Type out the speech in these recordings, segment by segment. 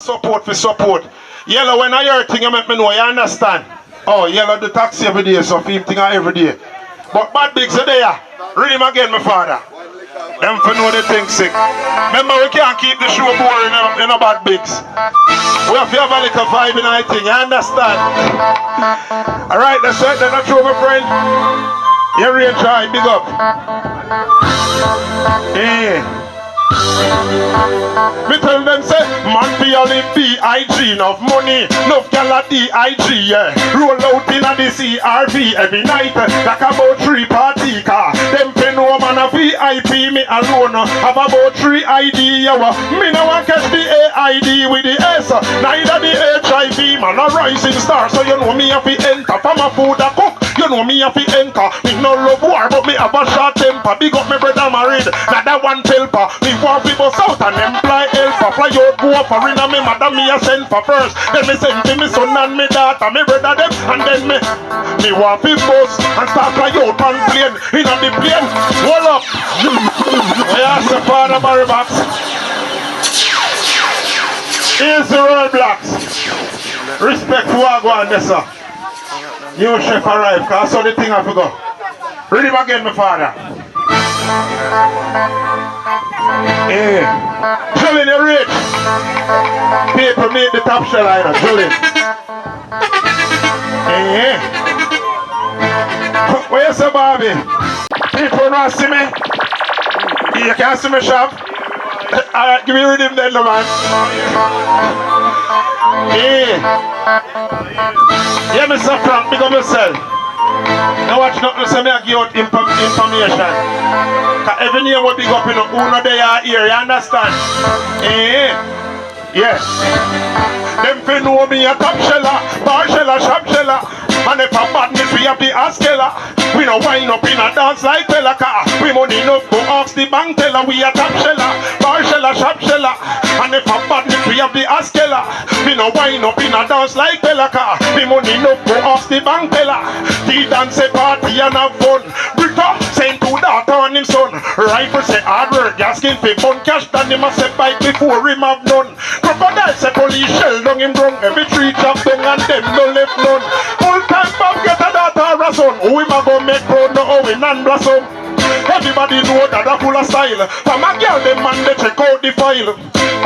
support for support. Yellow, when I hear thing, you make me know, you understand? Oh, yellow the taxi every day, so film thing every day. But bad bigs are there. Read him again, my father. Them for know the thing sick. Remember, we can't keep the show boring in a bad bigs. We have to have a little vibe in our thing, you understand? Alright, that's right, then that's true, my friend. You really try, big up. Yeah. Me tell them say, man be all in B.I.G. Enough money, enough gal at D.I.G. Yeah. Roll out in a the CRV every night, like about 3 party car. Them pay no man a VIP, me alone have about 3 ID. Yeah. Me no want catch the AID with the S, neither the HIV. Man a rising star, so you know me have to enter. For my food a cook, you know me have to enter. Me no love war, but me have a short temper. Big up me brother married, not that one pelper. Me want people south and employ helper. Fly out go for in me mother me a send for first. Then me send to me son and me daughter, me brother them. And then me want people bus and start fly out on plane. In on the plane, hold up. We ask the father Barry Box. Here's the roadblocks. Respect to Wagwan there, sir. New chef arrived, cause I saw the thing I forgot. Read him again, my father. Yeah. Drilling the rich. People make the top shell line. Drilling. Yeah. Where you say, Bobby? People not see me? You can't see me, shop? Alright, give me rhythm then, no man. Yeah. Yeah, Mr. Frank, big up yourself. Now watch nothing, so me I give out information. Cause every name will big up in who know they are here, you understand? Yes. Them fi know me a top sheller, bar sheller, shop sheller. And if a badness we have the ass teller. We no wind up in a dance like fella car. We money enough go ask the bank teller. We a top sheller, bar sheller, shop sheller. And if a badness we have the ass teller. We no wind up in a dance like fella car. We money enough go ask the bank teller. The dance a party and have fun. Brita send to daughter and him son. Rifle say hard work, your skin fi fun. Cash than him a say bike before him have none. Crocodile say police shell down him drunk. Every tree chop down and them no left none. Full time Bob get a daughter or a son. Who him a go make proud no how we non blossom. Everybody know that a full of style. From a girl them man they check out the file.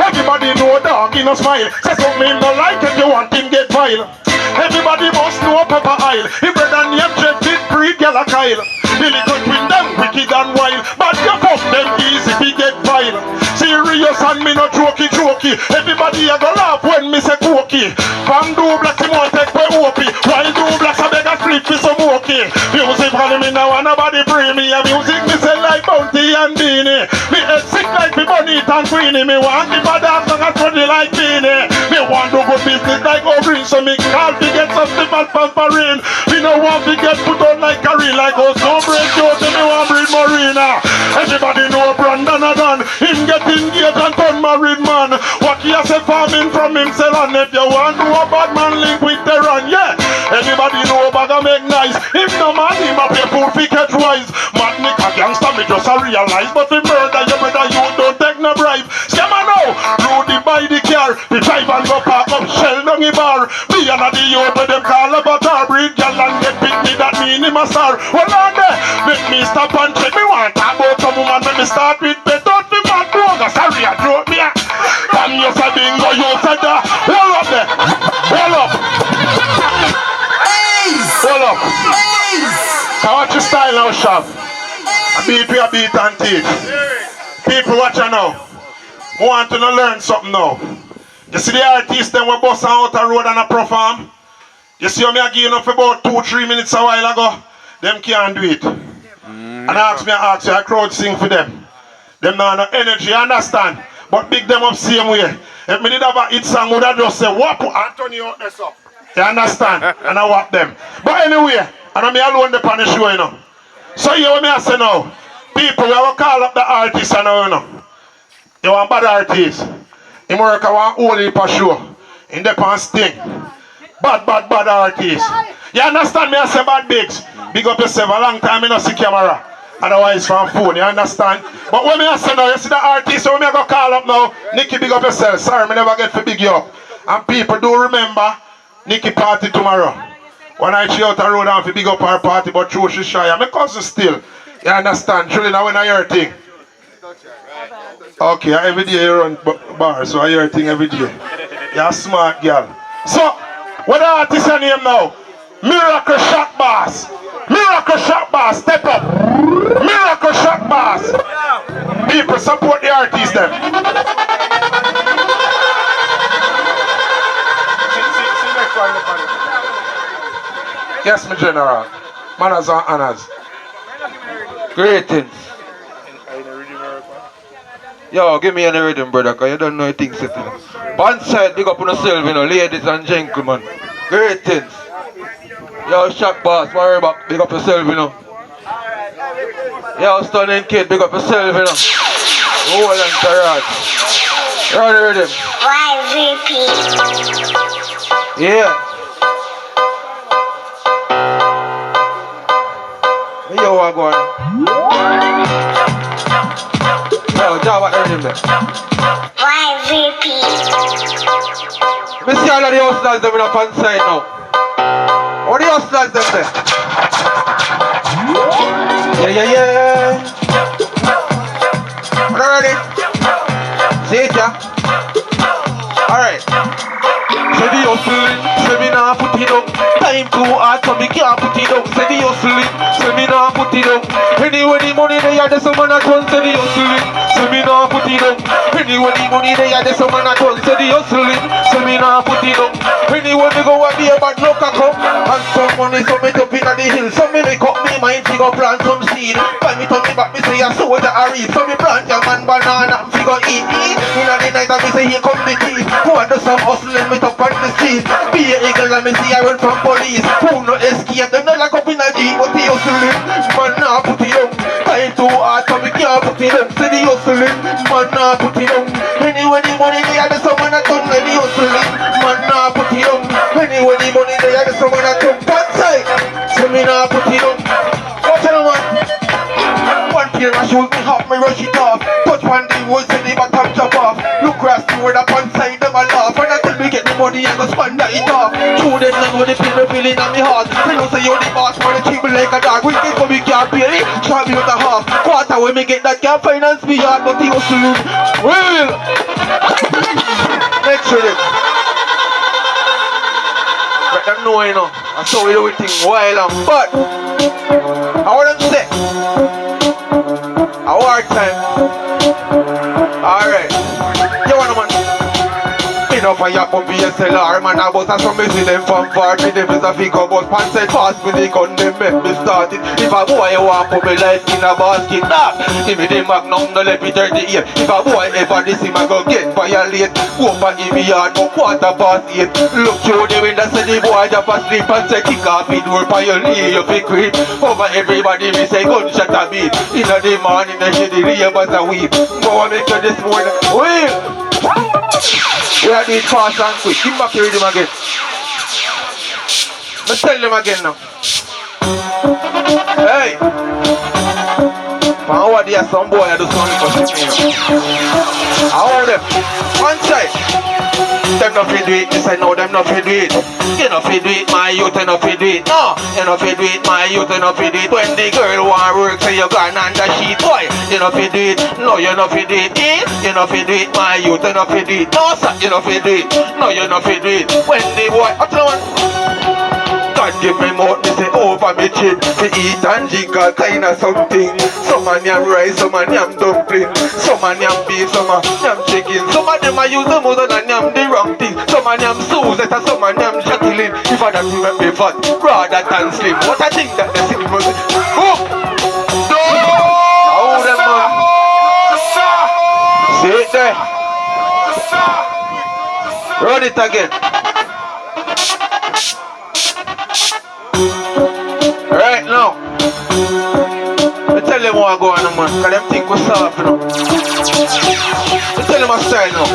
Everybody know dog in a smile. Say something him no like if you want him get vile. Everybody must know Papa Isle. He brother name Jeff did breed gal a Kyle. The little twin them wicked and wild. But you fuck them easy if he get vile. Serious and me no jokey. Everybody a go laugh when me say cookie. From do blacks him want take for opie. While do blacks a beg a split for some okay. Music from me now and nobody free me. And music me say like Bounty and Beanie. Me head sick like me Bonita and Queenie. Me want the bad ass and a funny like Beanie. Me want to go business like O'Green. So me can't get some simple pampering. Me no want to get put on like Carrie. Like us no break out and me want breed Marina. Everybody know Brandon a done. Him get engaged and turn married man. What he has a farming from himself. And if you want to a bad man link with the run, yeah. Everybody know Bagga make nice. If no man him a pay full fi catch wise. Mad Nick a gangster me just a realize. But the murder you brother you don't take no bribe. Scammer now, Rudy buy the car. The drive and go park up shell down the bar. Me and the youth with them call a batar. Breed gal and get pick me that mean him a star. Well on there, make me stop and check. Me want talk about some woman. Let me start with bed. Don't be mad broga. Sorry I drove me. Come you say bingo, you say that. Hold up there. Hold up. Hold up. So watch your style now, shop. A beat and teach. People watch you now. We want to learn something now. You see the artists them we bust out the road and a perform. You see how me a give up for about 2-3 minutes a while ago. Them can't do it. And I ask you, a crowd sing for them. Them not no energy, you understand? But big them up same way. If me did have a hit song, would I just say, whop Anthony out there, so. You understand? And I whop them. But anyway, and I'm alone the punish show, you know. So you what me I say now? People, we will call up the artists, you know. You want bad artists. In America, want only for show. In the pants thing. Bad artists. You understand me? I say bad bigs. Big up yourself. A long time I don't see camera. Otherwise from phone, you understand? But when I say now, you see the artist, so when I go call up now, Nicky big up yourself. Sorry, me never get to big you up. And people do remember Nicky party tomorrow. When I she out the road and big up her party, but true she shy. I'm a cousin still. You understand? Truly now when I hear a thing. Okay, every day you run bar, so I hear a thing every day. You're a smart girl. So, what the artist your name now? Miracle Shot Boss. Miracle Shot Boss, step up. Miracle Shot Boss. People support the artists them. Yes, my general. Manners and honors. Greetings. Yo, give me any rhythm, brother, because you don't know things yet. Pondside, big up on yourself, you know, ladies and gentlemen. Greetings. Yo, Shock Boss, worry about, big up yourself, you know. Yo, Stunning Kid, big up yourself, you know. Roll and Tarot. Run the rhythm. Yeah. Yo, what going on? Yo, Jah, what the rhythm there? Me see all of the hustlers them in a Pondside now. What the hustlers them there? Yeah. Ready? See it, yeah? Alright. Say the hustling, say me nah put it up. Time too hard so me can't put it up. Say the hustling, say me nah put it up. Anyway the money they are, there's some man a done. Say the hustling, say me nah put it up. Anyway the money they are, there's some man a done. Say the hustling, say me nah put it up. Anyway they go and be a bad luck a come. And some money so me up inna the hill. So me make up me mind to go plant some seed. Find me turn me back, me say a soldier a reap. So me plant your man banana, me go eat. Inna the night and me say here come the thief. Who a do some hustling me up on the street. Be a eagle and me see I run from police. Who no escape, them not lock up in a jeep. But the hustling, man nah put it up. Time too hard so me can't put it up. Say the hustling, man nah put it up. Anyway the money they are, there's someone a done. The hustling, man nah put it up. Anyway the money they are, there's someone a done. Pondside, so me nah put it up. What's the man? One pair of shoes me half, me rush it off. Touch one the woods and the bottom chop off. Look across the road up Pondside, them a laugh. And until me get the money, I go spend that it off. Through them long with the pain me feeling on me heart. Me know say you the boss, man, you treat me like a dog. We think so we can't pay it, shot me with a half. Quarter when me get that can't finance me hard, but the hustling will. Next to them. Let them know, you know. I saw we do it thing wild and but I want them say a war time. Alright. You want a man? Enough of your puppy SLR, man. I was a some see them from far. Me them is a figure, but Pondside pass me the gun, them make me start it. If a boy you want put me life in a basket, nah. Give me the magnum, no let me 38. If a boy ever this him, I go get violate. Go for him yard, go 8:15. Look through the window, say the boy just asleep and say kick off the door for your knee, you fi creep. Over everybody, me say gunshot a beat. In the morning, I hear the ravers a weep. Go and make you this morning, well. We are doing fast and quick. Give back your rhythm again. Let's tell them again now. Hey! From over there, some boy I do something for me. I hold them. Pondside. Them not fit do it. This I know them not fit do it. You not fit do it, my youth, you not fit do it. No, you not fit do it, my youth, you not fit do it. When the girl want work, say you gone under sheet. Boy, you not fit do it. No, you not fit do it. You not fit do it, my youth, you not fit do it. No, sir, you not fit do it. No, you not fit do it. When the boy, what's the one? God give me more, me say over me chin. To eat and drink all kind of something. Some man yam rice, some man yam dumpling. Some man yam beef, some man yam chicken. Some of them I use the mother and yam the wrong thing. Some man yam Suzette and some man yam Jacqueline. If I that make me fat, rather than slim. What I think that the city must be. Oh! How them man? See it there. Run it again. Right now, I tell them what I go on, man, because them think we're soft, you know. I tell them my style now.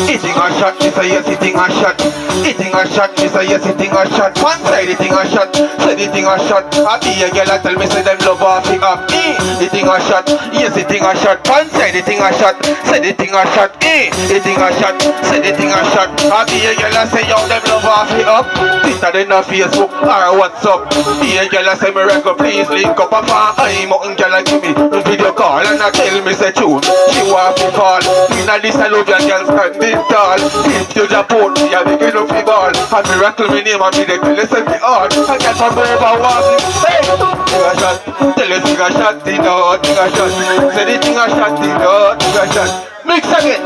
Eating a shot, me say yes, eating a shot. Eating a shot, me say yes, eating a shot. Pondside, eating a shot, say eating a shot. I be a girl, I tell me say them love off it up. Eating a shot, yes, eating a shot. Pondside, eating a shot, say eating a shot. Eating a shot, say eating a shot. I be a girl, I say yo, them love off it up. Twitter, then on Facebook, or WhatsApp. Be a girl, I say me record, please link up a fan. I'm out and girl, I give me a video call and I tell me say tune. She want to fall. In a this I love your girl standing tall. If you just put me a big enough the ball. A miracle me name and me they tell you say me hard. I get from over walking. Hey! Thing a shot. Tell you thing a shot. Thing a shot. Say the thing a shot. Thing a shot. Mix again.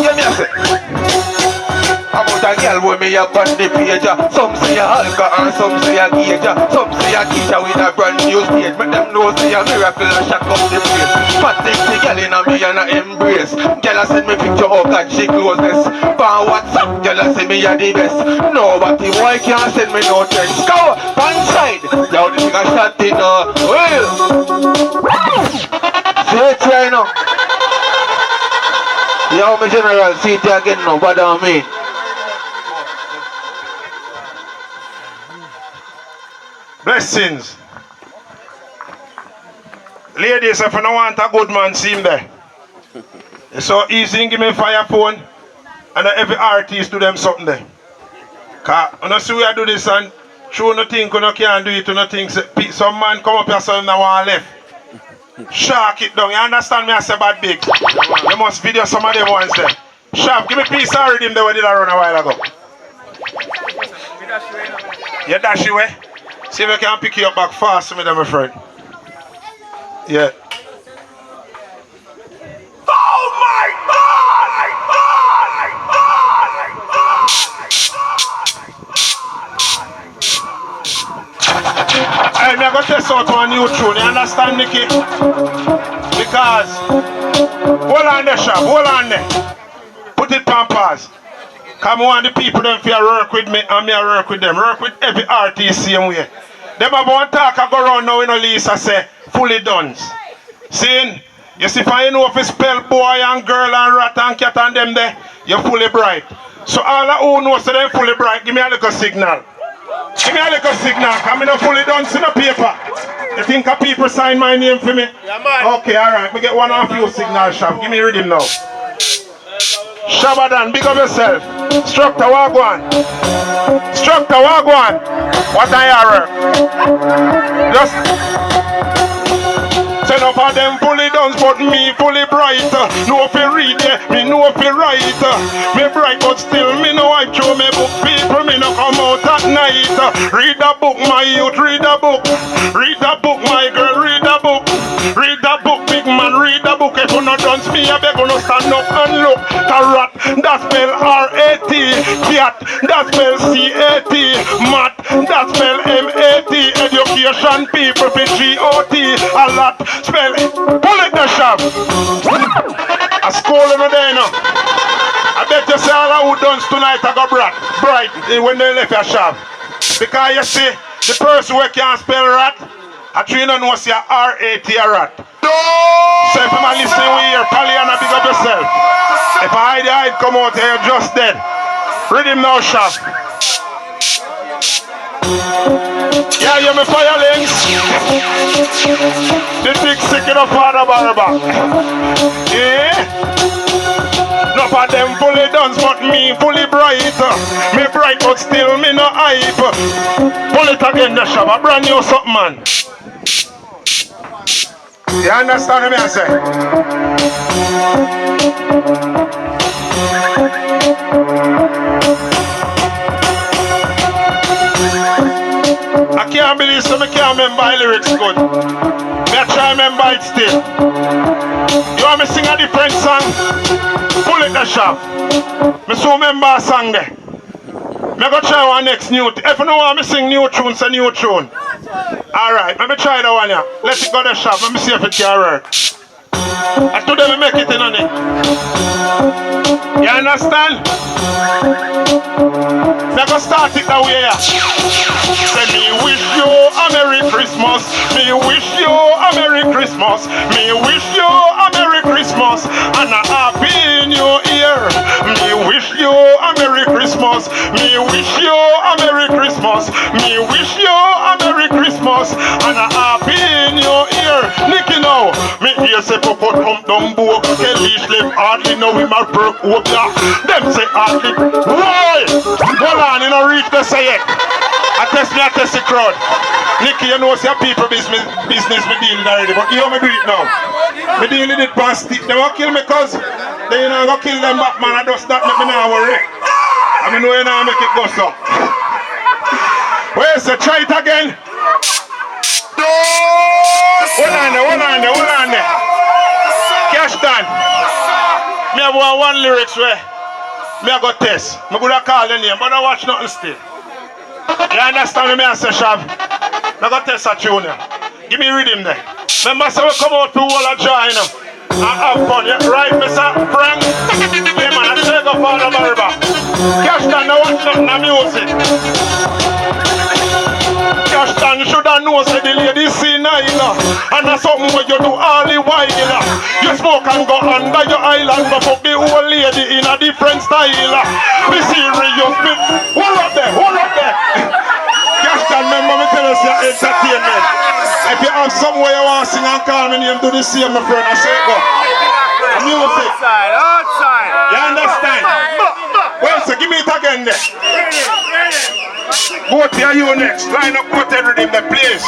Give me a sec. About a girl with me up on the page. Some say a Hulka and some say a Gage. Some say a teacher with a brand new stage. Make them know say a miracle and shock up the place. But take the girl in a me and a embrace. Girl a send me picture of God she closeness. Pan WhatsApp, girl a say me a the best. Nobody boy can't send me no text. Go! Pondside! Yo, this thing a shot in well. See it right now. Yo, my general, see it again now, bother me. Blessings. Ladies, if you don't want a good man, see him there. It's so easy, give me fire phone. And every artist do them something there. Cause you know, see we do this and show nothing, you can't do it, you nothing. Some man come up here, so now one left. Shark it down, you understand me? I say bad big. You must video some of them ones there. Sharp, give me piece of rhythm there where did I run a while ago. You dash you away? See if I can pick you up back fast, my friend. Yeah. Oh my God! I'm going to test out one new tune, you understand, Nicky? Because, hold on there, Shab, hold on there. Put it on pause. Come on, the people them feel work with me and me I work with them. Work with every artist same way. Them have one talk I go around now in a Lisa say, fully done. Seeing, you see if I know if you spell boy and girl and rat and cat and them there, you're fully bright. So all I who know so they're fully bright, give me a little signal. Give me a little signal, come in a fully done in the paper. You think a people sign my name for me? Yeah, man. Okay, alright, we get one of you signal shop. Give me rhythm now. Shabadan, big up yourself. Structure Wagwan. Structure Wagwan. What are you? Just send up of them fully done, but me fully bright. No if you read it, me know if you write. Me bright, but still me know I show me book. People me no come out at night. Read a book, my youth, read a book. Read a book, my girl, read a book. Read a book, big man, read a book. If you not done me, I beg you no stand up and look. Carrot, that spell R-A-T. Cat, that spell C-A-T. Mat, that spell M-A-T. Education, people, for G-O-T. A lot, spell, pull it the shop. A school in the day now. I bet you say all who done tonight I got bright when they left your shop. Because you see, the person who can't spell rat, I try to know see a R-A-T a rat. So if I'm listening we hear, Paliana, big up yourself. If I hide come out here, you're just dead. Read him now, shop. Yeah, you me fire links. The big sick in the father barber. Yeah. No for them fully done, but me fully bright. Me bright, but still me no hype. Pull it again, the shop. A brand new something, man. You understand me, I say? I can't believe so I can't remember my lyrics good. Me try remember it still. You want me sing a different song? Pull it the shop. Me so remember a song there. Me go try one next new. If you know want me sing new tune, say new tune. Alright, let me try that one here. Let it go the shop. Let me see if it can work. I told them to make it in on it. You understand? Me go start it that way here. Say me wish you a Merry Christmas. Me wish you a Merry Christmas. Me wish you a Merry Christmas and a Happy New Year. Year. Me wish you a Merry Christmas. Me wish you a Merry Christmas. Me wish you a Merry Christmas and a Happy New Year. Nicky now, me hear say Coco Dumbo, Kelly Slip hardly know him a perk up ya. Them say hardly. Why? Hold on, you know reach the say it. I test the crowd. Nicky, you know, say people business me deal already, but you know me do it now. Me deal with it past stick. They won't kill me cause they you know go kill them back man. I just that make me now worry. I mean know you know make it go so. Where's the try it again? Hold on there. Cash down. Me have one lyrics where me I got test. Me gonna call the name, but I watch nothing still. You understand me I say Shav? I got test a tune here. Give me rhythm there. Remember so we come out to all a join and have fun, yeah? Right, Mr. Frank? Yeah man, I take up all the barber. Cash down, I watch nothing of music. Cash down, should have known say the lady see Naila. And that's something where you do all the while. You smoke and go under your island, but fuck the old lady in a different style. Be serious, me. Hold up there. Cash down, remember me tell us your entertainment. If you have somewhere you want to sing and call me name, do the same, my friend. I say go. Music. Outside. You understand? Well, so give me it again there. Both here you next. Line up both everything the place.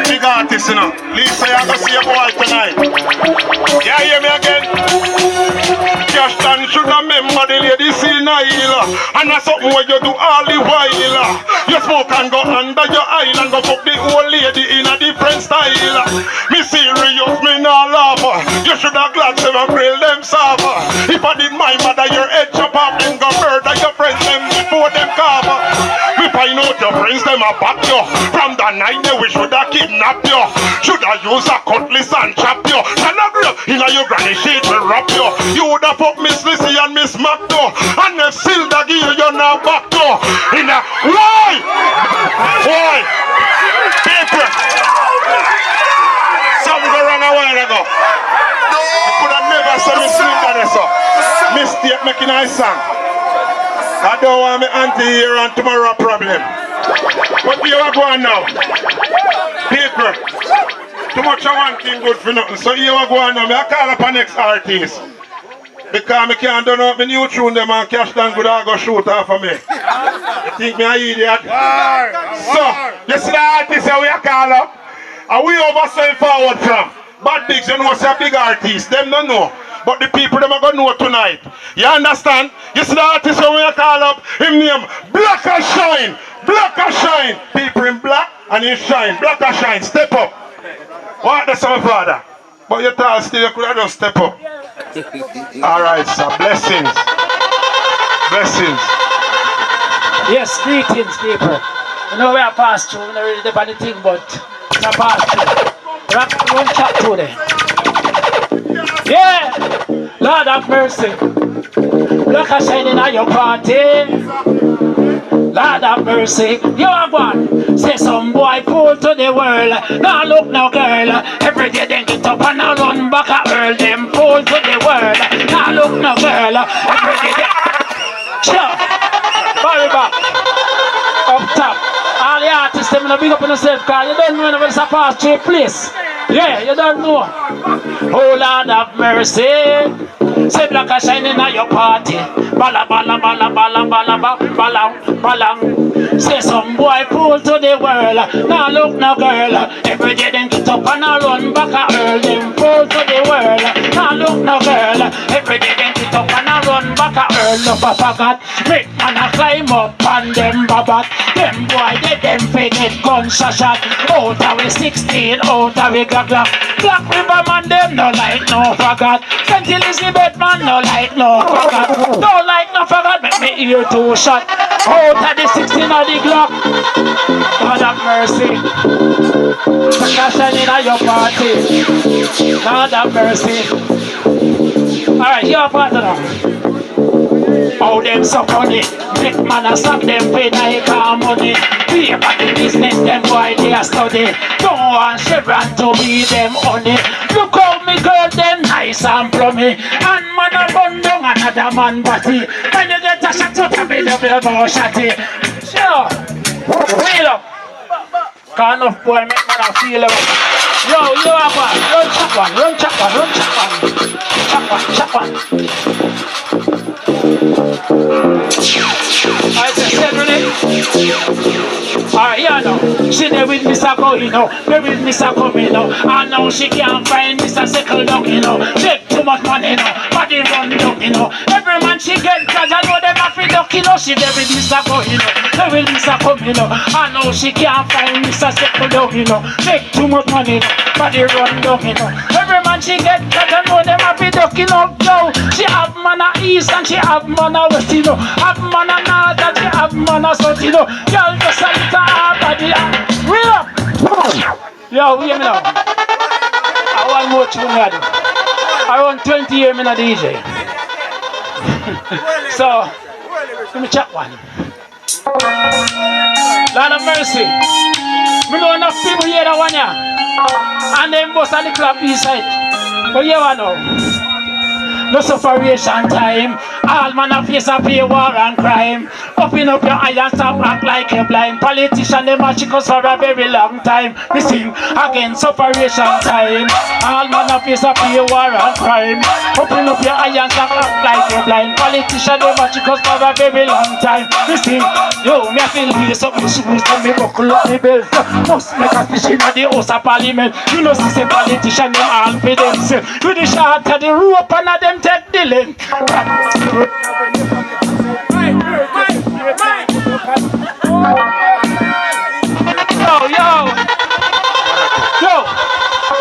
Big artist, you know. Lisa, you're going to see a boy tonight. You hear me again? Cash down should remember the lady see Naila. And that's something where you do all the while. You smoke and go under your island, go fuck the old lady in a different style. Me serious, me not laugh. You should have glad to grill them soft. If I did my mother, your head chop off and go murder your friends them before them cover. We find out your friends them a back you. From the night they we should have kidnapped you. Should have used a cutlass and chop you. And a grip in your granny shade will wrap you. You would have fucked Miss Lissy and Miss Macdo. And if Silda give you now back to. In a why? People. Some go run a while ago. You could have never saw me sing that so. Mistake making a song. I don't want me auntie here and tomorrow a problem. But here we go on now. People. Too much of one thing good for nothing. So here we go on now. I call up a next artist. Because I can't do nothing. New tune them and Cash down good I go shoot off of me. You think me an idiot? So, you see the artist that we call up? And we oversell forward from. Bad Bigs, you know, say big artists. Them don't know. But the people them are going to know tonight. You understand? You see the artist that we call up? Him name Black and Shine. Black and Shine. People in black and in shine. Black and Shine. Step up. What the son of father? But you tell still you could have just step up. Alright, sir. Blessings. Blessings. Yes, greetings, people. You know we are past through, we don't really depend on the thing, but we are past through. We won't chat to them. Yeah! Lord have mercy. Look at shining at your party. Lord have mercy. You are one. Say some boy fool to the world. Now look now girl. Every day they get up and I run back at earl. Them fool to the world. Now look now girl. Every day they... Sure. Barry back. Up top. All the artists them big up on yourself because you don't know when it's a past through place. Yeah, you don't know. Oh Lord have mercy. Say black a shining at your party. Bala bala bala bala bala bala bala. Say some boy fool to the world. Now look now girl. Every day them get up and I run back a earl. Them fool to the world. Now look now girl. Every day them get up and I run back a earl. Look a forgot. Make man a climb up and them babat. Them boy they them forget gunshot shot. Out of we 16, out of we glock. Black River man them no like no forgot. St. Elizabeth man no like no forgot. Don't like no forgot, make me ear too shot. Out of the 16 of the Glock. God have mercy. Shining at your party. God have mercy. Alright, your partner now. How them so funny. Make man a stop them pay like our money. Pay about the business them boy they a study. Don't want Chevron to be them honey. Look how love me girl, them nice and plummy. And man a run down another man body. When you get a shot out of it, you will go shotty. Sure. Wheel up. Can't enough boy make man a feel up. Yo, you have one. Run chop one, run chop one, run chop one. Chop one, chop one. I said, really? Alright, yeah, no. She there with Mr. Go, you know. There with Mr. Come, you know. And now she can't find Mr. Sickle Dog, you know. Take too much money, you know. Body run down, you know. Every man she get, cause I know them have to duck, you know. She there with Mr. Go, you know. There with Mr. Come, you know. And now she can't find Mr. Sickle Dog, you know. Take too much money, you know. Body run down, you know. Every man she get, cause I know them have to duck, you know. Yo, she have man a east and she have man a west, you know. Have man a north and she have man a south, you know. Girl just a little hard body. Real up. Yo, hear me now. I want more tune I do. I want 20 years in a DJ. So, let me chat one. Lord of mercy. We know enough people here that one here. And them bust a little piece side. But you know. No separation time. All man of face a pay war and crime. Open up your eye and stop act like a blind politician. They match us for a very long time. We sing again separation time. All man of face a pay war and crime. Open up your eye and stop act like a blind politician. They match us for a very long time. We sing, yo, me a feel lace up my shoes and me buckle up my belt. Must make a fish in the House of Parliament. You know see politician them all for themselves. With the shot of the rope and of them take the length. Yo,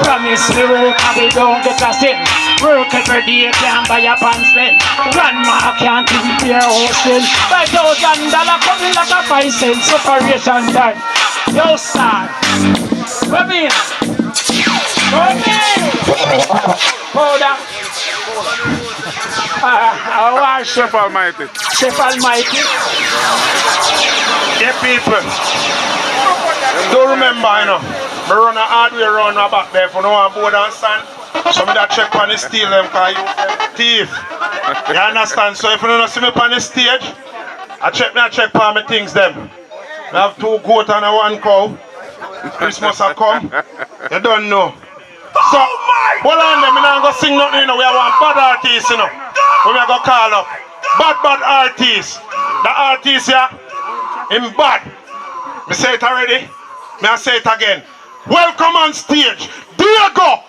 promise we work and we don't get a cent. Work every day, can't buy a pants then. Grandma can't even pay her hostel. $5,000 coming like a 5 cents separation time. Yo, sir, come in. Powder. Chef Almighty. Chef Almighty. Yeah, people. Do remember, you know, me run a hard way around my back there for no one board and stand. So me that check on the steal them cause you thief. You understand? So if you don't see me on the stage, I check on my things them. I have 2 goats and a 1 cow. Christmas a come. You don't know. So, hold on them, we not go sing nothing, you know. We have one bad artist, you know. We are going to call up. Bad artist. The artist here, him bad. Me say it already. Me I say it again. Welcome on stage. Diego.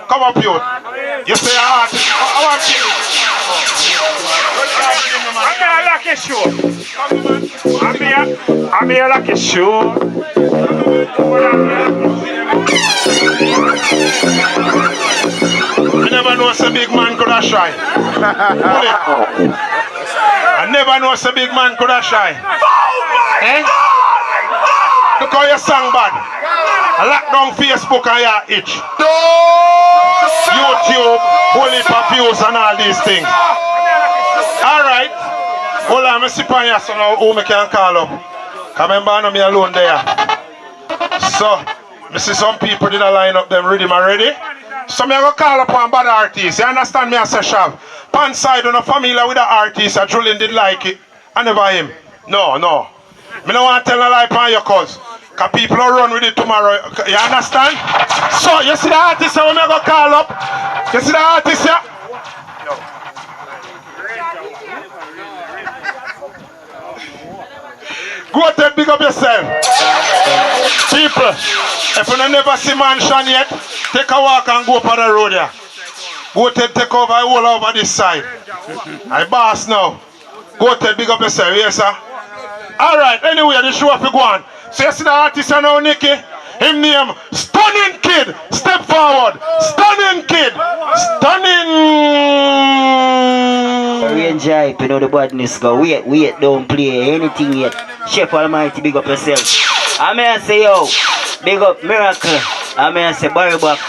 Come up here. You say artist. I'm here like a show. I'm here like a show. I never know a big man could have shy. I never know a big man could have shy. Eh? Look how you sang bad. I lock down Facebook and you itch. YouTube, holy views and all these things. Alright. Hold on, I sit on here so now who me can call up. Come remember me alone there. So, I see some people did a line up them rhythm already. So me I go call upon bad artists. You understand me as a Shav? Pondside on a familiar with the artist. Julian did like it. I never him. No. Me don't want to tell a lie upon your cause. Cause people will run with it tomorrow. You understand? So you see the artist when I go call up. You see the artist here? Go out and big up yourself. People, if you never see mansion yet, take a walk and go up on the road here. Go out and take over all over this side. I boss now. Go out and big up yourself, yes sir? Alright, anyway, the show up you go on. So you see the artist now, Nicky? Him name, Stunning Kid. Step forward. Stunning Kid. Stunning. Range hype, you know the badness go. Wait, don't play anything yet. Chef Almighty, big up yourself. I may say, yo, big up Miracle. I may say, Barry Back.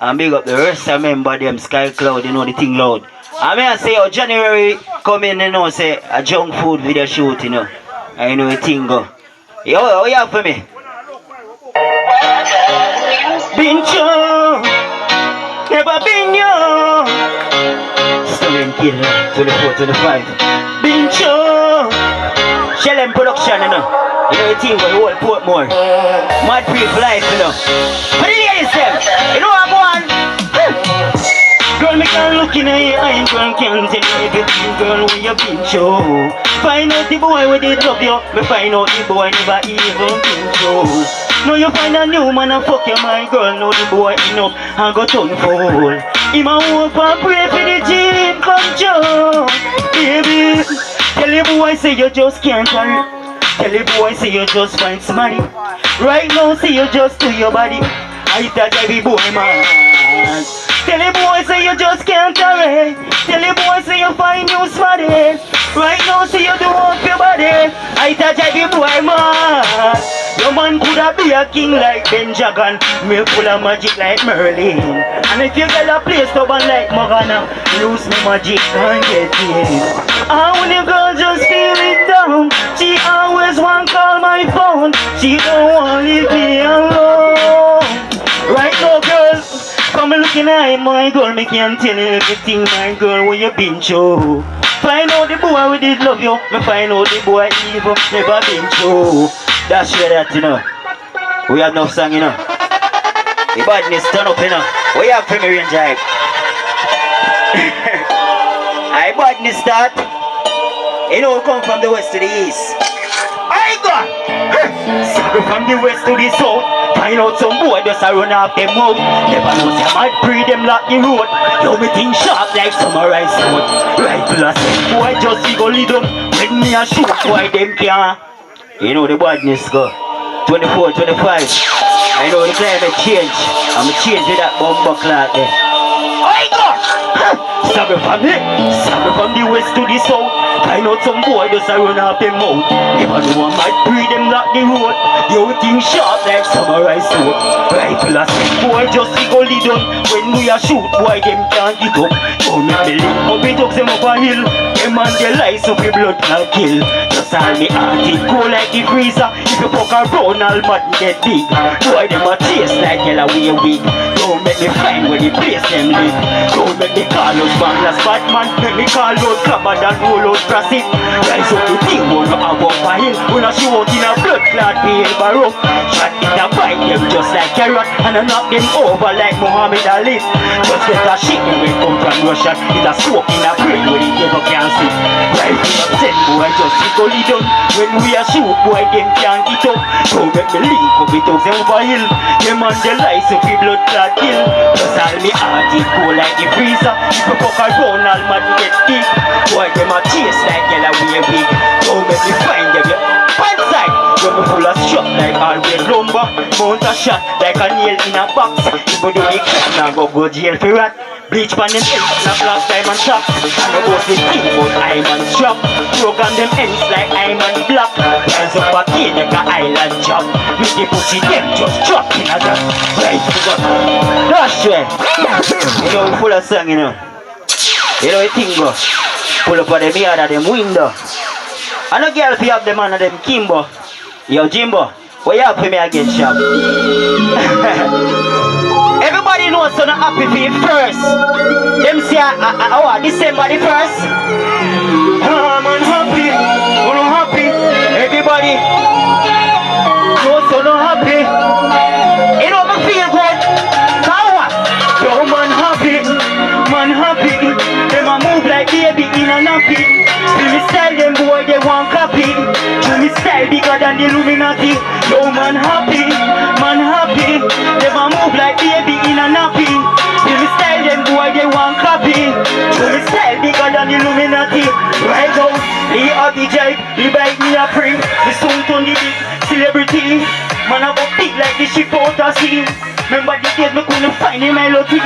And big up the rest of member them, Sky Cloud, you know the thing loud. I may say, yo, January come in, you know, say, a junk food video shoot, you know. I know the thing go. Yo, what you have for me? been true, never been you. Stolen Kid, 24, 25. Been true. Shell and production, you know. You know the team for the whole Portmore. Mad Brief life, you know. But the ladies, them, you know what I'm on? Girl, me can't look in your eye, girl, can't tell you everything, girl, when you been show. Find out the boy where they love you, me find out the boy never even been show. Now you find a new man and fuck you, my girl, now the boy enough and go turn fool. He ma hope and pray for the dream come true. Baby, tell the boy say you just can't carry. Tell the boy say you just find somebody. Right now say you just do your body. I that every boy man. Tell the boy say you just can't carry. Tell the boy say you find new somebody. Right now say you do up your body. I that every boy man. Your man coulda be a king like Benjamin. Me full of magic like Merlin. And if you get a place stubborn like Morgana, use me magic and get in. And when your girl just feel it down, she always want call my phone. She don't want leave me alone. Right now, girl, come looking at my girl, me can tell you everything, my girl, when you been through. Find out the boy we did love you, me find out the boy even never been through. That's sure that, you know. We have no song, you know. The badness turn up, you know. We have Premier Range Hype. I badness start. You know, we come from the west to the east. I got from the west to the south. Find out some boy just a run off them mouth. Never know say might breed them lock the road. Yo, me think sharp like summer ice road. Right plus, boy just go lead them. When me a shoot, boy them can't. You know the badness go 24, 25. I know the climate change. I'm change with that bumper clock there. I got Sabe from the west to the south. Find out some boy just a run off them mouth. Never know one might breed them lock the road. You think sharp like summer ice road. Rifle a sick boy just go lead on. When we a shoot boy them can't get up. Don't make me lick up it up them up a hill. Them and their lies up your blood can kill. Just all me heart it go like the freezer. If you fuck around all mud get big. Boy them a chase like yellow way weak. Don't make me find where the place them live. Don't make me call us Bangla's Batman. Make me call out Clubber and roll out Proceed. Rise up the thing won't go above a hill. When I shoot out in a blood clot paper rough. Shot in a bite them just like carrot. And I knock them over like Muhammad Ali. Just get a shit when we come from Russia. It a smoke in a brain where the devil can't see. Right in a set boy just go lead on. When we a shoot boy them can't get up. Don't make me link up it up them over hill. Them and the lies of the blood clot kill. Just all me heart it go like the freezer. If you fuck around all mad get big. Boy them a chase like yellow way big. Don't make me find them Pondside. When me full of shot like all red lumber. Mount a shot like a nail in a box. If you do the crap now go jail for rat. Bleach pan them ends like black diamond shop. And the boss is king but I'm on strap. Program them ends like I'm on black. Rise up a key like a island job. With the pussy them just drop in a drop. Right to God. That's right. You know we full of song, you know. You know the thing go. Pull up on them yard of them window. And a girl fi have them man of them Kimbo. Yo Jimbo, what you have for me again, shop? Everybody knows so not happy for you first. Them say December the 1st. I'm unhappy, unhappy. Everybody knows so not happy. You know me feel good. How what? Yo man happy, man happy. Them a move like baby in a nappy. See me style them boy they want copy. Do me style bigger than the Illuminati. Yo man happy, man happy. Them a move like baby in a nappy. See me style them boy they want copy. Do me style bigger than the Illuminati. Right now, the happy jive, the bike me a pray. The soon turn the big celebrity. Man a go big like the ship out of sea. Remember the days me couldn't find the melodies.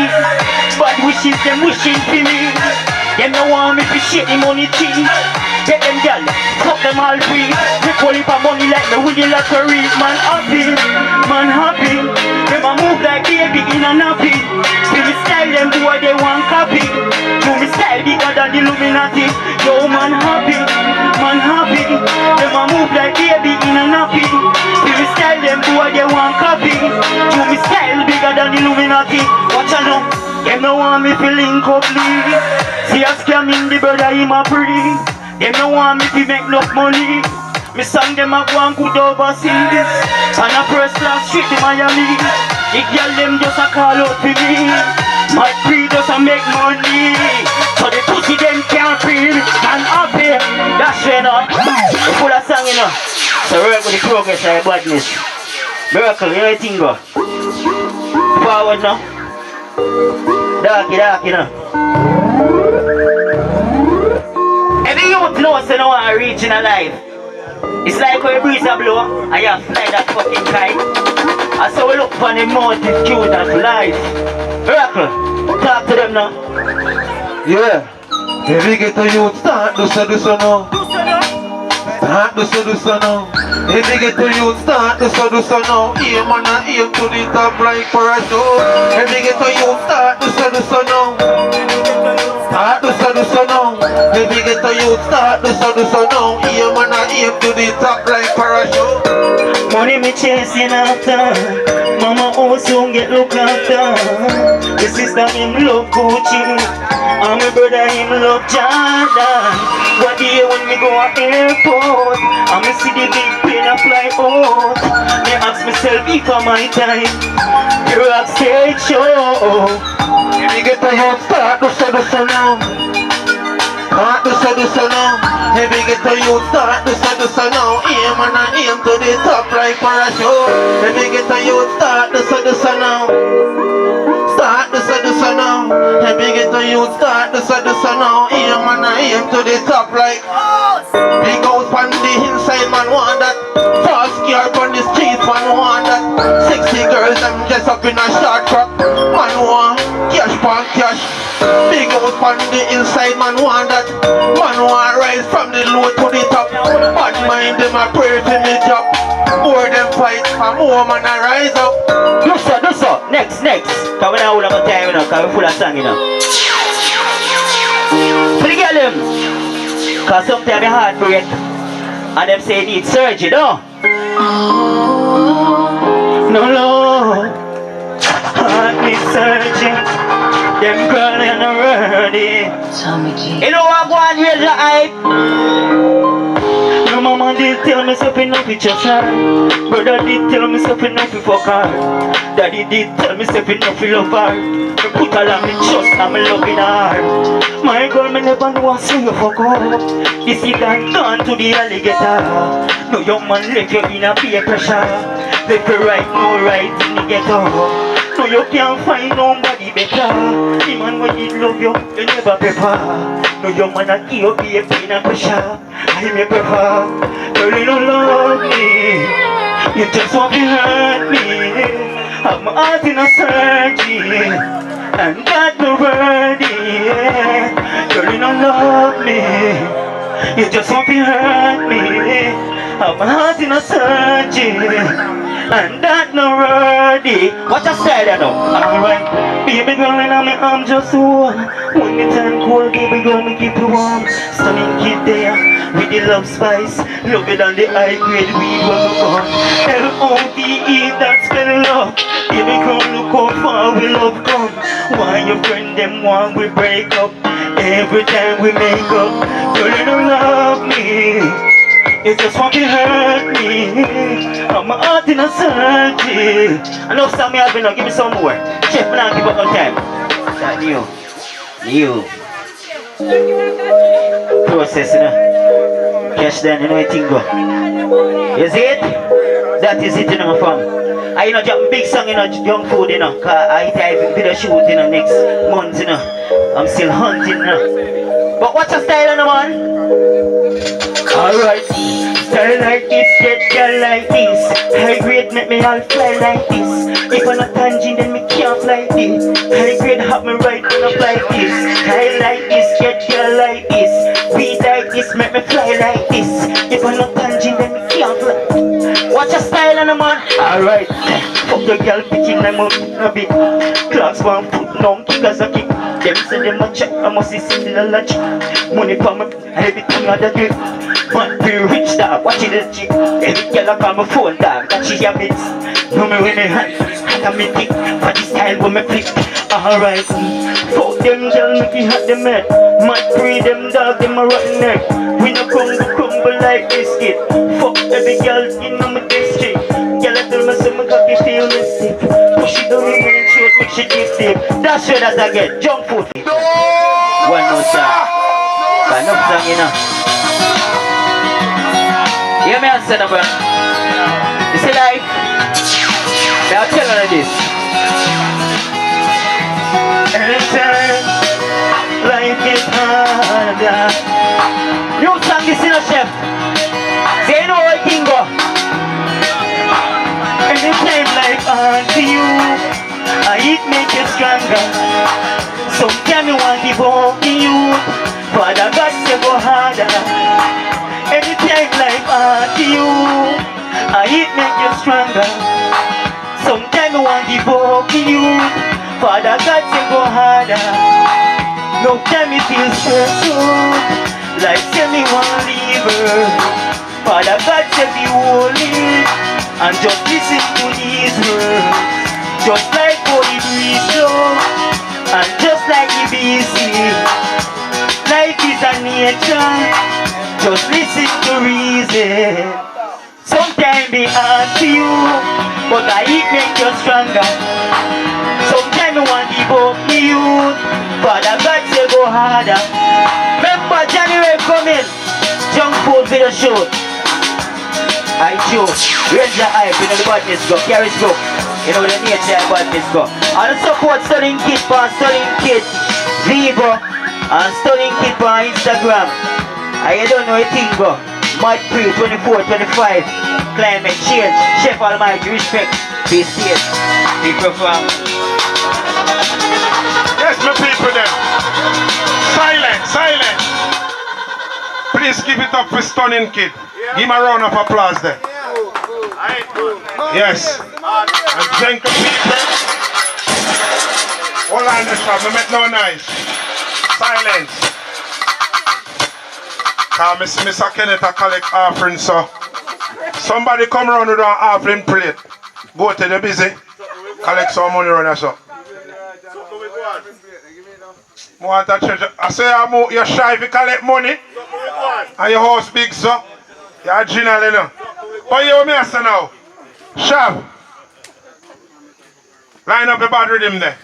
Bad wishes them wishing for me. Them no want me to shake the money tree. Get them gal, fuck them all free. Me call it for money like me win the lottery. Man happy, man happy. Them a move like baby in a nappy. See me style them boy they want copy. Do me style bigger than the Illuminati. Yo man happy, man happy. Them a move like baby in a nappy. See me style them boy they want copy. Do me style bigger than and Illuminati. Watch out now. Them no want me to link up league. See a scam in the brother him a free. Them no want me to make enough money. Me song them a go and good overseas. And a first class trip to Miami. The girl them just a call out for me. My free just a make money. So the pussy them can't feel and happy. That's right now. We full of song, you know. So we're going to progress our badness. Miracle, you know the thing go. Forward now. Dark, you know. Every youth knows they don't want to reach in a life. It's like when a breeze a blow and you fly that fucking kite. And so we look for the multitude of life. Miracle, talk to them now. Yeah. Every get a youth start do so now. Start do so now. Every get a youth start do so now. Aim and aim to the top like parachute. Every get a youth start do so now. Start do so now. Every get a youth start do so now. Aim and aim to the top like parachute. Money me chasing after. Mama also get looked after. The sister him love Gucci. And my brother him love Jordan. What day when me go to airport and me see the big plane a fly out. Me ask myself if I my time. The rock stage show. Every get a youth start do so now. Start do so now. Every get a youth start do so now. Aim and aim to the top like parachute. Every get a youth start do so now. Start do so now. Every get a youth start do so now. Aim and aim to the top like. Big house on the inside, man want that. Fast car on the street, man want that. Sexy girls them dress up in a short frock. Man want cash pan cash. Big house on the inside, man want that. Man want rise from the low to the top. Bad mind them a pray for me job. More them fight, and more man a rise up. Do so. Next. Cause we now hold on time, you know, cause we full of song, you know. For the girl them. Cause sometimes my heart break. And them say need surgery, no? No, Lord. Heart need surgery. Them girl ain't ready. You know what, go and raise your eye. No mama did tell me something enough with your son. Brother did tell me something enough with fuck her. Daddy did tell me something enough with love her. Me put all of me trust and me love in her. My girl, me never know I see you fuck up. This is done to the alligator. No young man left you in a peer pressure. Left you right, no right in the ghetto. No, you can't find nobody better. The man when he love you, you never prefer. No, your man and you be a pain and pressure. I may prefer. Girl, you don't love me. You just want to hurt me. Have my heart in a surgery. And got no ready. Girl, you don't love me. You just want to hurt me. Have my heart in a surgery. And that no ready. What I said, I know. Alright, baby girl, in my arm just one. When the time cold, baby girl, me keep you warm. Stunning kid there, with the love spice. Love it on the high grade weed when we born. L-O-V-E, that's spell love. Baby girl, look how far we love come. Why your friend them want we break up? Every time we make up, girl, you don't love me. You just want to hurt me. I'm heart in a surgery. I know some me have been, give me some more. Chef, me not give up no time. That new. Process, you know. Cash down, you know what thing go. You see it? That is it, you know, my fam. I, you know, drop big song, you know, young food, you know. Cause I video shoot, you know, next month, you know. I'm still hunting, you know. But what's your style, you know, man? Alright, style like this, get girl like this. High grade make me all fly like this. If I'm not tangent, then me can't fly this. High grade have me right when I fly this. Style like this, get girl like this. Beat like this, make me fly like this. If I'm not tangent, then me can't fly. Watch your style style and a man. Alright, fuck the girl picking them up a bit. Clocks 1 foot long, kickers a kick. Them say them a chat, I must see the lunch. Money for me, everything on the grip. But be rich dog, watching the chick. Every girl I call my phone dog, that she have bits. No me with me hands, and me thick. For the style with me flip. Alright, fuck them girl, make you hot them head. Mad free them dog, them a rotten neck. We no crumble like biscuit. Fuck every girl in my district. Girl I tell me say my cocky feel me sick. Push it down in my throat, make she deep deep. That's where that I get, jump foot. One more song. Enough song, you know. Hear me and say no, bro. You see life? Now tell her this. Anytime life gets harder. New song this in a chef. Say you know how it can go. Anytime life hard to you, it make you stronger. Sometimes you want to give up in you, Father God say go harder. Anytime life hard to you, it make you stronger. Sometimes you want to give up in you, Father God say go harder. No time it feels stressful, like say me want leave her. Father God say be holy, and just listen to these words. Just like holy breeze flow, and just like the BC, life is a nature. Just listen to reason. Sometimes be hard to you, but it make you stronger. Sometimes you want to give up the youth, Father God say go harder. Remember January coming, junk food video shoot. I choose, raise your hype, you know the badness go, carry go. You know the nature of badness go. And support Stunning Kid for Stunning Kid Vivo and Stunning Kid for Instagram. And you don't know a thing go. Mad Free 24, 25. Climate change. Chef Almighty, respect. Be safe. Be profound. Yes, my people there. Silent, silent. Please give it up for Stunning Kid. Give him a round of applause there. Yes. And thank you people. Hold on the shop, make no noise. Silence. Cause I see Mr. Kenneth a collect offering, so somebody come around with an offering plate. Go to the busy. Collect some money around there, so. Want a treasure. I say you're shy if you collect money. And your house big, so. You're general, you know. But you me say now. Sharp. Line up the bad rhythm there.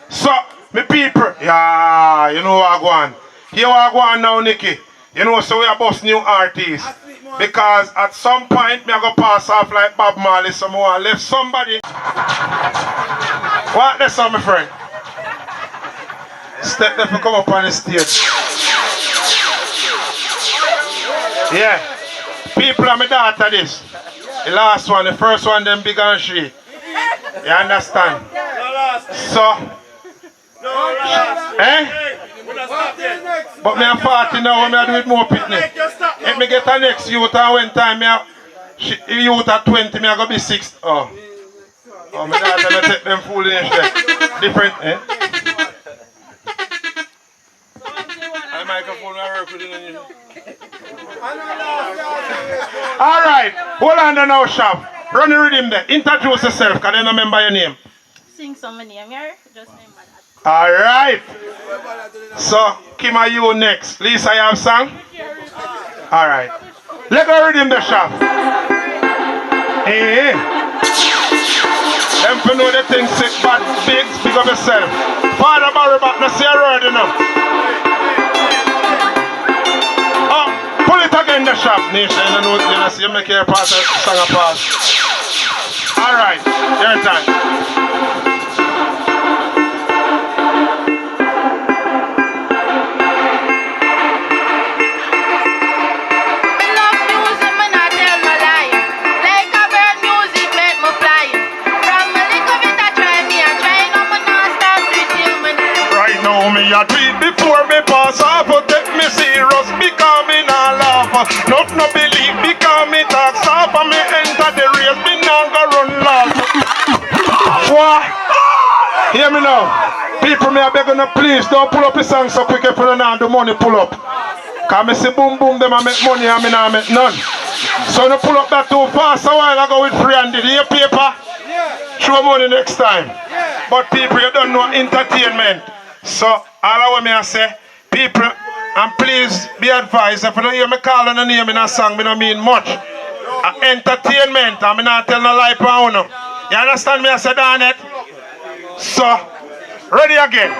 So, me people, yeah, you know what I go on. Here what I go on now, Nicky. You know, so we are boss new artists. Because at some point, me I go pass off like Bob Marley, so I left somebody. What that's on, my friend? Step there to come up on the stage. Yeah. People are my daughter this. The last one, the first one, them big and she. You understand? So, eh? But me am 40 now, when I do it more picnic. If me get a next youth and one time, youth at 20, me I go be 6. Oh, my daughter, me take them foolishness there. Different, eh? I microphone I work with it. Alright, hold on there now, Shop. Run the rhythm there. Introduce yourself, can you remember your name? Sing some name here, just remember that. Alright. So, Kim, are you next? Lisa, you have song? Alright. Let go rhythm the Shop. Hey. Them for know the thing sick, bad, big, speak of yourself. Father Barry back, no see a word enough. Pull it again, the Shop, Nation. You know, you see, you make your part of song a pass. Alright, your time. Me a do it before me pass off, but take me serious because me not laugh Not no believe because me talk soft and me enter the race, me now go run loud. What? Hear me now. People, me I beg you, please don't pull up the song so quick if you don't do money pull up. Cause me see boom boom them I make money and me not make none. So you pull up that too fast a while ago with free and did you paper? Show money next time. But people, you don't know entertainment. So all of me I say, people, and please be advised, if you don't hear me calling a name in a song, me don't mean much. Entertainment, and me not tell no lie for you. You understand me I say that? So, ready again.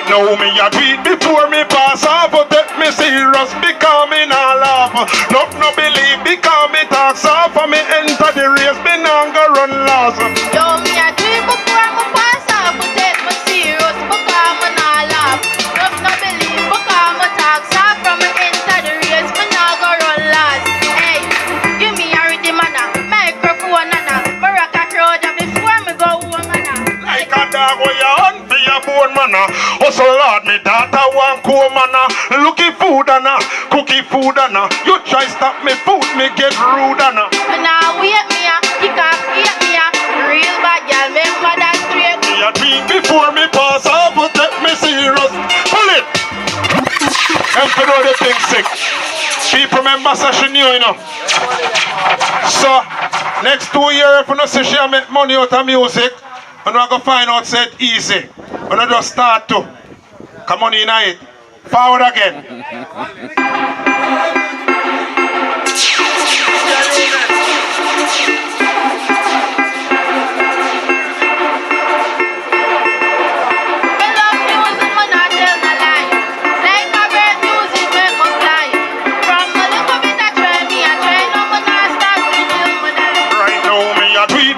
Now me a tweet before me pass off, but take me serious because me not laugh. Not no believe because me talk soft, and me enter the race, me not go run last. Yo, me a tweet before me pass off, but take me serious because me not laugh. Not no believe because me talk soft, and me enter the race, me not go run last. Hey, give me a rhythm and a microphone and a me rock a crowd before me go home and a. Like a dog where you hunt for your bone manna. So Lord, me daughter want cool manna. Looky food and cookie food and you try stop me food, me get rude and And now wait me a, kick off, hate me a. Real bad girl, remember that straight. me a drink before me pass off, but take me serious. Pull it. And to know the thing sick. People remember session new, you know. So next 2 years, if you not see she make money out of music, and we're going to find out say it easy. When I just start to come on in it. Forward again.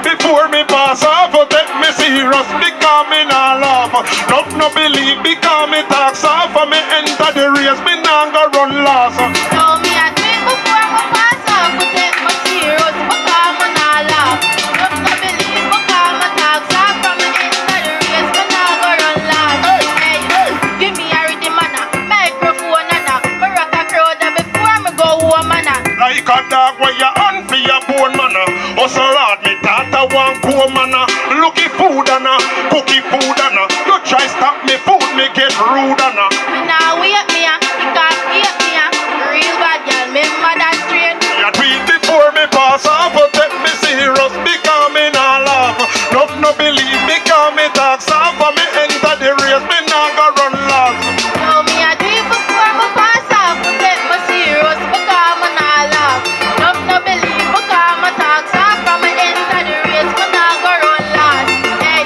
Before me pass off, take me serious because me not laugh. Not no believe because me talk soft, and me enter the race, me not go run last. No, me a tweet before me pass off, but take me serious because me not laugh. Not no believe because me talk soft, and me enter the race, me not go run last. Hey, give me a rhythm and a microphone and a me rock a crowd before me go home and a. Like a dog where you hunt for your bone manna. Oh so Lord, me daughter want cool manna. Looky food and cookie food and you try stop me food, me get rude and And now wait me a, kick off, hate me a. Real bad girl, remember that straight. me a tweet before me pass off, but take me serious because me not laugh. Not no believe because me talk soft, and me enter the race, me not go run last. No, me a tweet before me pass off, but take me serious because me not laugh. Not no believe because me talk soft, and me enter the race, me not go run last. Hey,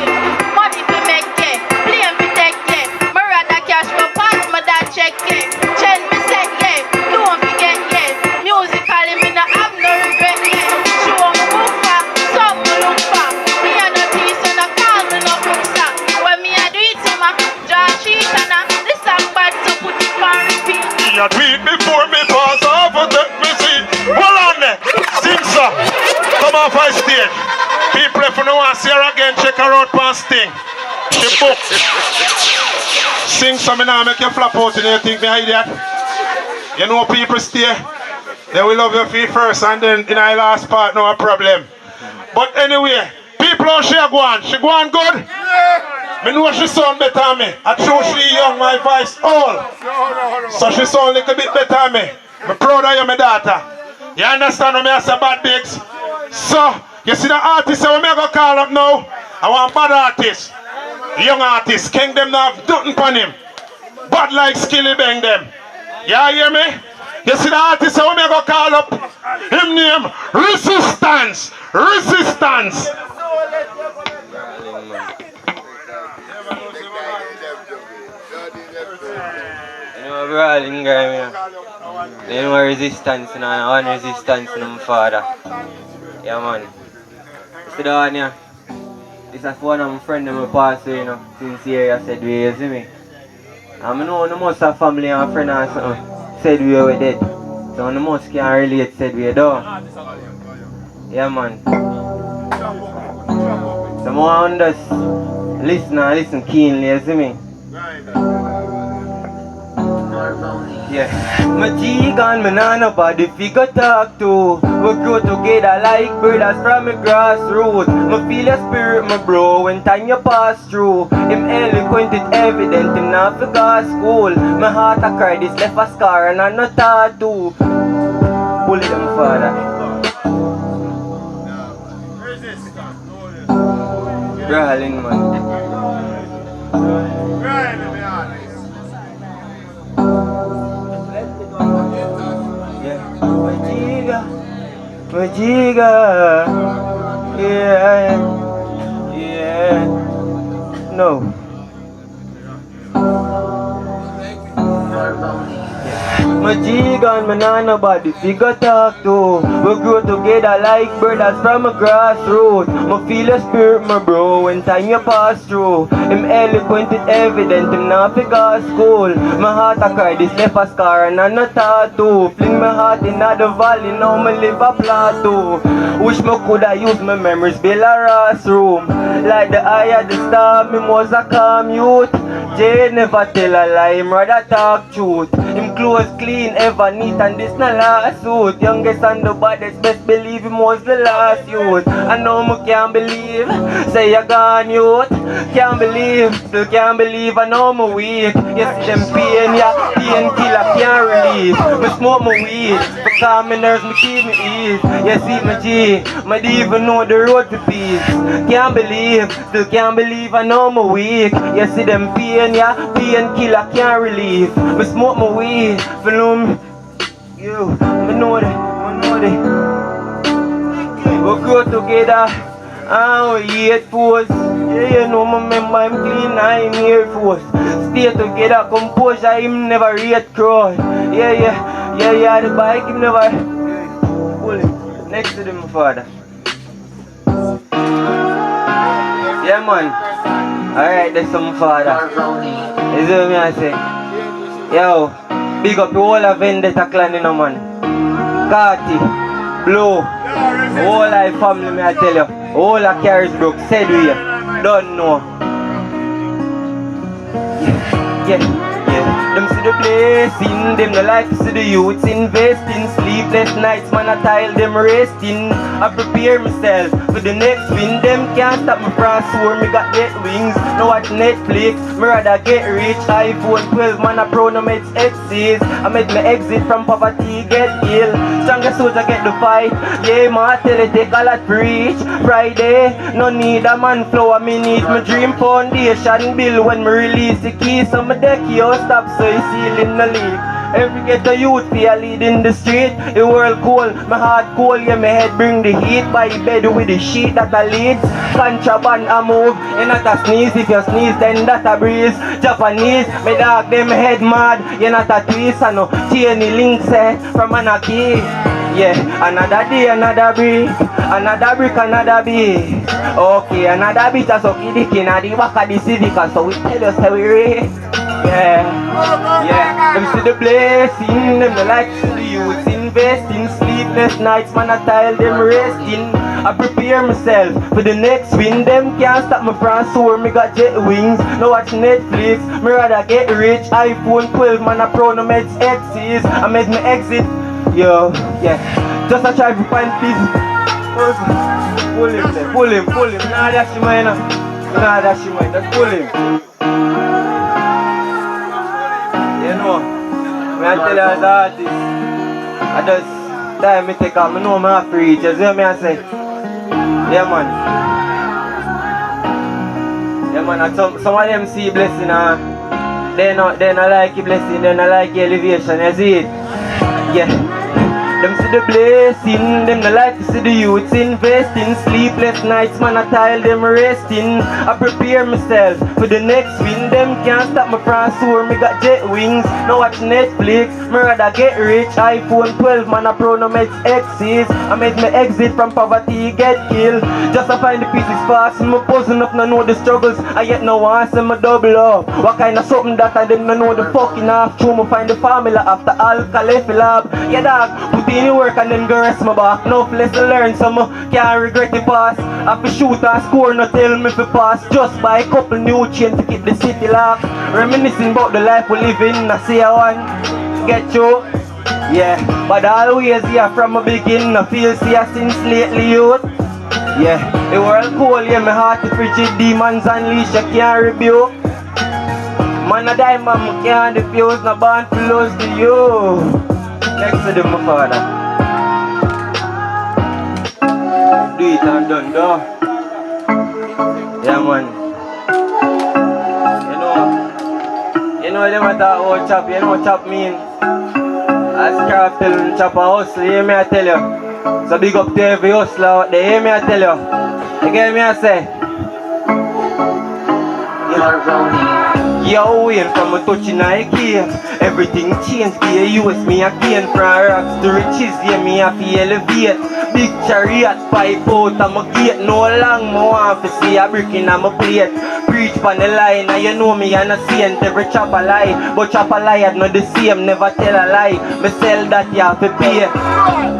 money fi make it, blame fi take it. Me rather cash me pass me that check it. Chen me set yeah, don't forget yeah. Musically me no have no regret yeah. Show me book for, some me look for. Me a no tease and no call me no crookster. When me a do it to my draw sheet and the song bad to put it on repeat. Me a tweet before me pass off, but take me see. Hold on there, sing so. Come off my stage. People if you don't want to see her again, check her out on Sting. She booked. Sing so me now make you flap out and you think me idiot. You know people stay. They will love you for first and then in our last part no problem. But anyway, people how she go on. She go on good? Me know she sound better than me. I true she young, my voice all. So she sound a little bit better than me. I'm proud of you, my daughter. You understand what me I say bad bigs? So, you see the artist that we go call up now? I want bad artists. Young artists. King them now have nothing on him. Bad like Skilly Bang them. You hear me? You see the artist that we go call up? Him name Resistance. Resistance. You know, we're all in game, you know, resistance, you know, one resistance to my father. Yeah, man. See the one here? This is one of my friends that I passed, you know, since here, I said, you see me? And I know the most of family and friends and something said we were dead. So the most can relate said we do. Yeah man. So I want just listen and listen keenly, you see me? Yeah. My G gone, me nah nobody figure talk to. We grow together like brothers from a grassroots. Me feel your spirit, my bro, when time you pass through. Him eloquent, it evident, him not forgot school. My heart a cry, this left a scar and I no tattoo. Bully them father. Brawling man. Majiga, yeah, yeah, no. Majiga and me nah nobody figure talk to. We grow together like brothers from a grassroots. Me feel your spirit, my bro, when time you pass through. Him eloquent, it evident, him not figure school. My heart a cry, this left a scar and I no tattoo. Fling my heart in the valley, now me live a plateau. Wish me coulda used my memories, build a Ross room. Like the eye of the star, me was a calm youth. Jay never tell a lie, him rather talk truth. Him clothes clean, ever neat, and this na last suit. Youngest and the baddest, best believe him was the last youth. I know me can't believe, say you gone youth. Can't believe, still can't believe, I know me weak. You see them pain, yeah, pain killer can't relieve. Me smoke my weed, because me nerves, me keep me ease. You see me G, me don't even know the road to peace. Can't believe, still can't believe, I know me weak. You see them pain, yeah, pain killer can't relieve. Me smoke my weed, follow me. You, me know that. We grow together, and we hate force. Yeah, you know me remember him clean, I'm Air Force. Stay together, composure, him never rate cross. Yeah, the bike, him never. Pull him, next to them, my father. Yeah, man. Alright, that's some father. You see what me I say? Yo, big up the whole of Vendetta clan, you know, man. Carty, Blue, whole life family, me I tell you. Whole of Carisbrook, said we don't know. Yeah. Them see the blessing, them no like to see the youths investing. Sleepless nights, man, I tile them resting. I prepare myself for the next win. Them can't stop me from soar, me got get wings. No watch Netflix, me rather get rich. iPhone 12, man, I pro no meds exes. I made my exit from poverty, get ill. Strongest soldier get the fight. Yeah, man, I tell it take a lot to reach. Friday, no need a man flow, me need my dream foundation bill when me release the keys. So my deck, yo, stop so you seal in the league. Every ghetto youth feel lead in the street. The world cold, my heart cold, yeah, my head bring the heat. By bed with the sheet that I lead. Contraband I move, and not a sneeze. If you sneeze, then that a breeze. Japanese, me dog them head mad. You not a twist, I know. Chainy links from anarchy. Yeah, another day, another brick. Another brick, another beat. Okay, another beat, so kiddie in the back of the civic. So we tell us how we race. Yeah, them see the blessing, them the like to see the youths investing. Sleepless nights, man, I tile them resting. I prepare myself for the next win. Them can't stop me from soar, me got jet wings. No watch Netflix, me rather get rich. iPhone 12, man, I pro no meds exes. I made me exit, yo, yeah. Just a try to find peace. Pull him, nah that's your man, just pull him. You know, when I tell you as an artist, I just time me take off, I know I have to reach, you see what I say? Yeah man, and some of them see blessing and they not like your blessing, they not like your elevation, you see it? Yeah, Them see the blessing, them the like to see the youths investing. Sleepless nights, man, I tile them resting. I prepare myself for the next win. Them can't stop me from soar, me got jet wings. Now watch Netflix, me rather get rich. iPhone 12, man, I pro no makes exes. I made me exit from poverty, get killed. Just to find the pieces fast, me puzzle up, no know the struggles. I yet no one say me double up. What kind of something that I didn't know the fucking half. True, me find the formula after alkali lab. Yeah, dog, put in the work and then go rest my back. No lesson learned, so me can't regret the past. I fi shoot and score, no tell me fi pass. Just buy a couple new chains to keep the city locked. Reminiscing about the life we live in, I see I want get you. Yeah, but always yeah from the beginning, I feel see I since lately youth. Yeah, the world cold, yeah, my heart is frigid, demons unleash, I can't rebuke. Man, I die, man, I can't diffuse, no born to lose to you. Next to them, my father. Do it and done, though. Yeah, man. You know them I talk about chop, you know what chop mean? As Scrap tell them chop a hustle, you hear me I tell you. So big up to every hustler out there, hear me I tell you. You get me I say? Yo, win from a touching Nike. Everything changed, be a use me again. From rocks to riches, yeah, me have to elevate. Big chariot, pipe out of my gate. No long, more want to see a brick in my plate. Preach on the line, and you know me, I'm a saint. Every chop a lie, but chop a lie, not the same. Never tell a lie, me sell that you have to pay.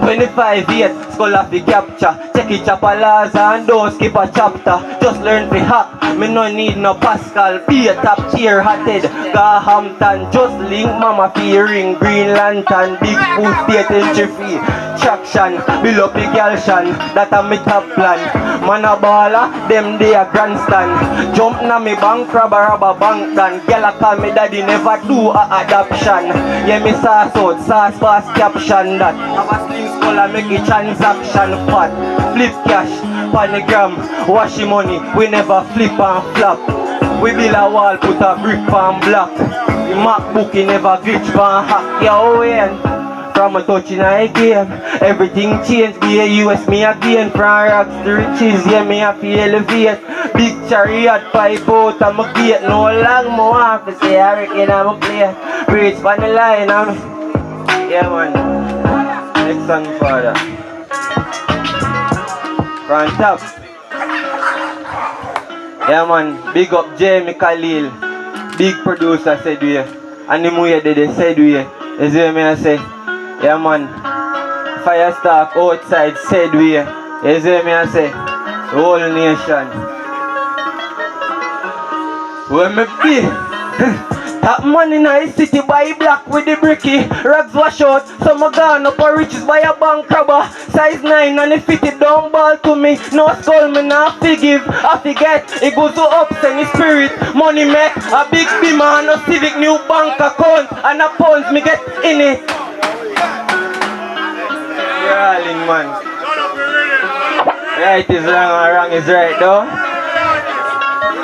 25 years, skull have to capture. Check it, chop a laws and don't skip a chapter. Just learn to hack, me no need no Pascal. Be a top tier, hotted, Garhampton. Just link mama for your ring, Green Lantern. Big food, state entry fee. Traction, build up the galshan, that a me top plan. Man a baller, them they a grandstand. Jump na me bank, rubber bank dan. Girl a call me daddy, never do a adoption. Yeah, me sauce out, sauce fast caption that. Have a slim skull and make a transaction fat. Flip cash, panagram, wash the money, we never flip and flop. We build a wall, put a brick and block. The MacBook, he never glitch and hack. Yo, and from a touching I game, everything changed, be a US me again. From rocks to riches, yeah, me have to elevate. Big chariot, pipe out of my gate. No long more want to say I reckon I'm a player. Reach on the line, yeah, man. Next song, father. From top. Yeah, man. Big up Jamie Khalil. Big producer said we. And the way they said we. You see what I say? Yeah, man. Fire staff outside said we. You see what I say? The whole nation. Where me be? That man in the city buy black with the bricky. Rags wash out, so my gone up a riches buy a bank robber. Size 9 and it fit it down ball to me. No skull me not forgive. I forget, it goes to ups and the spirit. Money make a big beamer and a civic new bank account. And a pounds me get in it. Rolling man. Right is wrong and wrong is right though.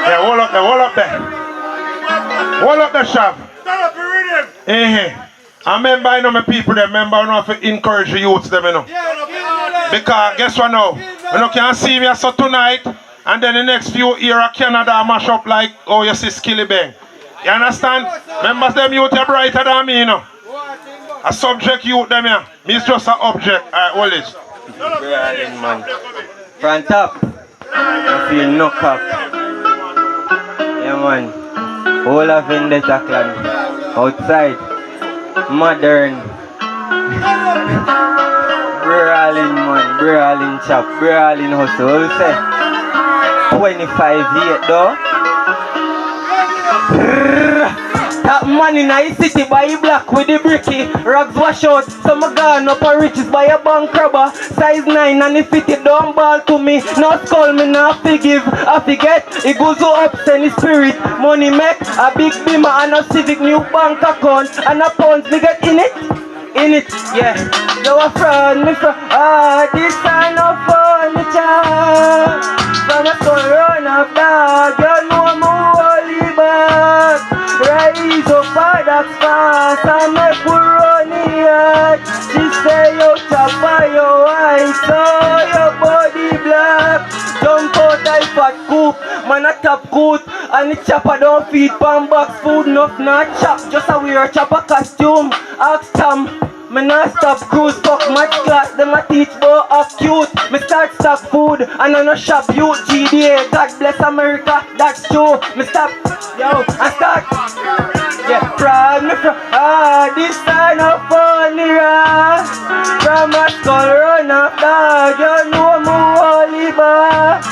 Yeah, hold up there, hold up there. Hold up the shop. I remember, you know, my people, they remember, you know, to encourage the youths, them, you know. Because, guess what now? You know, can see me so tonight, and then the next few years, Canada mash up like, oh, you see Skilly Bang. You understand? Members, them youth are brighter than me, you know. A subject youth, them, yeah. Me is just an object. Alright, hold it. Brilliant, man. Front top. I feel knock up. Yeah, man. All of Vendetta clan. Outside. Modern. Brawling, man. Brawling chop. Brawling hustle. What we say? 25 years, though. That man in the city buy black with the bricky. Rags wash out, so my gone up a riches buy a bank robber. Size 9 and it fit it down ball to me. No skull me not forgive. I forget, it goes to ups and the spirit. Money make a big beamer and a civic new bank account. And a pounds me get in it. In it, yeah. No a fraud, me fraud. This time no fun, me child. From a soul run up dog. You know I'm holy bad. Rise up, that's fast, I make we run here. She say, yo, man a top coat. And the chopper don't feed pan box food, enough not chop. Just a wear chopper costume, ask Tom. Me not stop cruise, fuck match class, them a teach boy acute. Me start stock food, and I no shop youth GDA. God bless America, that's true. Me stop, yo, I start. Yeah, proud me from, this time of funny rah. From a skull run up dog, you know me holy bar.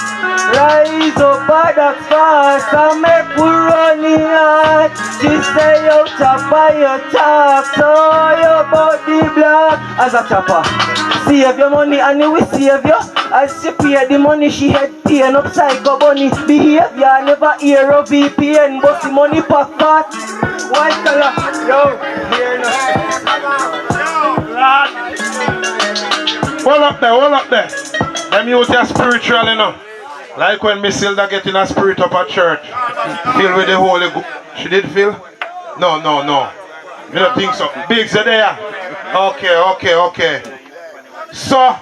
Rise up, that's fast, and make we run in hard. She say you chop by your chop, so you about the block. As a chopper, save your money and it will save you. As she pay the money, she head pain up psycho bunny. Behavior never hear of VPN, but the money pack fat. White color, yo, hear nothing. Hold up there. Them youth are spiritual, you know. Like when Miss Hilda get in a spirit up at church. Filled with the Holy Ghost. She did feel? No. You don't think so? Big are there. Okay. So,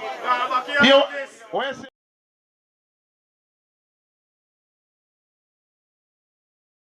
you, where's